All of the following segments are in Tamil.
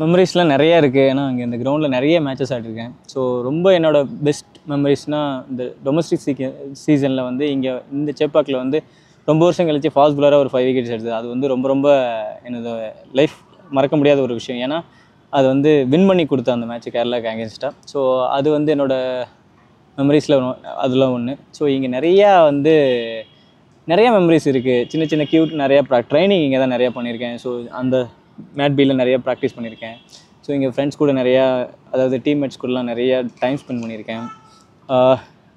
மெமரிஸ்லாம் நிறையா இருக்குது. ஏன்னா அங்கே இந்த கிரவுண்டில் நிறைய மேட்சஸ் ஆடிருக்கேன். ஸோ ரொம்ப என்னோடய பெஸ்ட் மெமரிஸ்னால் இந்த டொமஸ்டிக் சீசனில் வந்து இங்கே இந்த சேப்பாக்கில் வந்து ரொம்ப வருஷம் கழிச்சு ஃபாஸ்ட் பாலராக ஒரு 5 விக்கெட்ஸ் எடுத்தது. அது வந்து ரொம்ப ரொம்ப என்னோட லைஃப் மறக்க முடியாத ஒரு விஷயம். ஏன்னா அது வந்து வின் பண்ணி கொடுத்த அந்த மேட்ச்சு கேரளாவுக்கு அகேன்ஸ்டாக. ஸோ அது வந்து என்னோடய மெமரிஸில் அதெல்லாம் ஒன்று. ஸோ இங்கே நிறையா மெமரிஸ் இருக்குது. சின்ன சின்ன க்யூட் நிறையா ட்ரைனிங் இங்கே தான் நிறையா பண்ணியிருக்கேன். ஸோ அந்த மேட்பியில் நிறையா ப்ராக்டிஸ் பண்ணியிருக்கேன். ஸோ இங்கே ஃப்ரெண்ட்ஸ் கூட நிறையா, அதாவது டீம்மேட்ஸ் கூடலாம் நிறையா டைம் ஸ்பெண்ட் பண்ணியிருக்கேன்.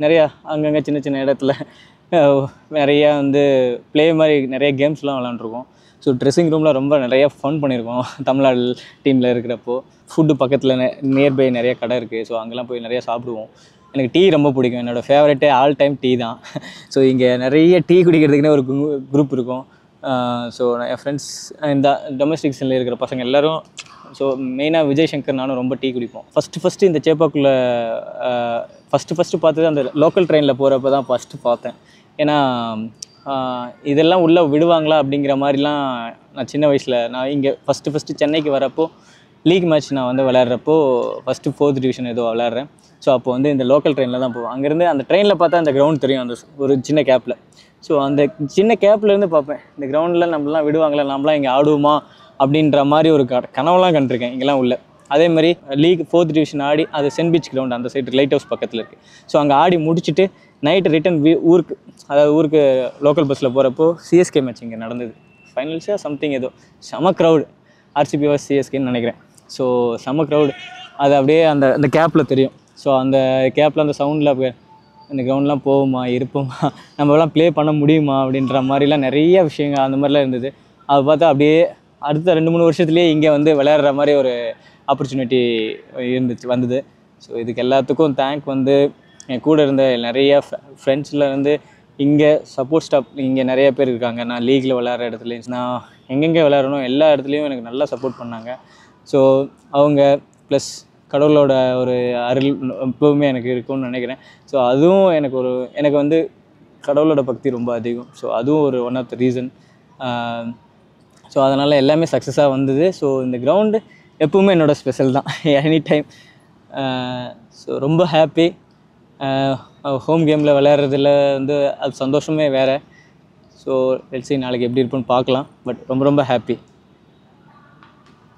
நிறையா அங்கங்கே சின்ன சின்ன இடத்துல நிறையா வந்து ப்ளே மாதிரி நிறைய கேம்ஸ்லாம் விளாண்டுருக்கோம். ஸோ ட்ரெஸ்ஸிங் ரூமில் ரொம்ப நிறையா ஃபன் பண்ணியிருக்கோம் தமிழ்நாடு டீமில் இருக்கிறப்போ. ஃபுட்டு பக்கத்தில் நியர்பை நிறைய கடை இருக்குது. ஸோ அங்கெல்லாம் போய் நிறையா சாப்பிடுவோம். எனக்கு டீ ரொம்ப பிடிக்கும். என்னோடய ஃபேவரெட்டே ஆல் டைம் டீ தான். ஸோ இங்கே நிறைய டீ குடிக்கிறதுக்குன்னே ஒரு குரூப் இருக்கும். ஸோ என் ஃப்ரெண்ட்ஸ் இந்த டொமஸ்டிக் சீனில் இருக்கிற பசங்க எல்லோரும், ஸோ மெயினாக விஜய் சங்கர் நானும் ரொம்ப டீ குடிப்போம். ஃபஸ்ட்டு இந்த சேப்பாக்குள்ளே ஃபஸ்ட்டு பார்த்தது அந்த லோக்கல் ட்ரெயினில் போகிறப்ப தான் ஃபஸ்ட்டு பார்த்தேன். ஏன்னா இதெல்லாம் உள்ளே விடுவாங்களா அப்படிங்கிற மாதிரிலாம் நான் சின்ன வயசில் நான் இங்கே ஃபஸ்ட்டு சென்னைக்கு வரப்போ லீக் மேட்ச் நான் வந்து விளையாடுறப்போ ஃபஸ்ட்டு 4th டிவிஷன் ஏதோ விளையாடுறேன். ஸோ அப்போ வந்து இந்த லோக்கல் ட்ரெயினில் தான் போவோம். அங்கேருந்து அந்த ட்ரெயினில் பார்த்தா அந்த கிரவுண்ட் தெரியும், அந்த ஒரு சின்ன கேப்பில். ஸோ அந்த சின்ன கேப்லேருந்து பார்ப்பேன், இந்த கிரவுண்டில் நம்மளாம் விடுவாங்களா, நம்மளாம் இங்கே ஆடுவோமா அப்படின்ற மாதிரி ஒரு கனவுலாம் கண்டிருக்கேன் இங்கெல்லாம் உள்ள. அதேமாதிரி லீக் 4th டிவிஷன் ஆடி அது சென்ட் பீச் கிரவுண்ட் அந்த சைடு லைட் ஹவுஸ் பக்கத்தில் இருக்குது. ஸோ அங்கே ஆடி முடிச்சுட்டு நைட்டு ரிட்டன் ஊருக்கு லோக்கல் பஸ்ஸில் போகிறப்போ சிஎஸ்கே மேட்ச் இங்கே நடந்தது. ஃபைனல்ஸாக சம்திங் ஏதோ செம க்ரௌடு, ஆர்சிபி வாஸ் சிஎஸ்கேன்னு நினைக்கிறேன். ஸோ செம க்ரௌடு, அது அப்படியே அந்த கேப்பில் தெரியும். ஸோ அந்த கேப்பில் அந்த சவுண்டில் இந்த கிரவுண்ட்லாம் போகுமா, இருப்போமா, நம்மளாம் ப்ளே பண்ண முடியுமா அப்படின்ற மாதிரிலாம் நிறைய விஷயங்கள் அந்த மாதிரிலாம் இருந்தது. அதை பார்த்தா அப்படியே அடுத்த 2-3 வருஷத்துலேயே இங்கே வந்து விளையாடுற மாதிரி ஒரு ஆப்பர்ச்சுனிட்டி வந்தது. ஸோ இதுக்கு எல்லாத்துக்கும் தேங்க் வந்து என் கூட இருந்த நிறைய ஃப்ரெண்ட்ஸ்லேருந்து இங்கே சப்போர்ட் ஸ்டாஃப் இங்கே நிறைய பேர் இருக்காங்க. நான் லீக்கில் விளையாடுற இடத்துலையும் நான் எங்கெங்கே விளையாடணும் எல்லா இடத்துலையும் எனக்கு நல்லா சப்போர்ட் பண்ணாங்க. ஸோ அவங்க ப்ளஸ் கடவுளோட ஒரு அருள் எப்போவுமே எனக்கு இருக்கும்னு நினைக்கிறேன். ஸோ அதுவும் எனக்கு வந்து கடவுளோட பக்தி ரொம்ப அதிகம். ஸோ அதுவும் ஒரு one of the reason. So அதனால் எல்லாமே சக்ஸஸாக வந்தது. ஸோ இந்த கிரவுண்டு எப்போவுமே என்னோடய ஸ்பெஷல் தான், எனி டைம். ஸோ ரொம்ப ஹாப்பி. ஹோம் கேமில் விளையாடுறதுல வந்து அது சந்தோஷமே வேறு. ஸோ லெட்ஸ் சீ நாளைக்கு எப்படி இருப்போன்னு பார்க்கலாம். பட் ரொம்ப ரொம்ப ஹாப்பி.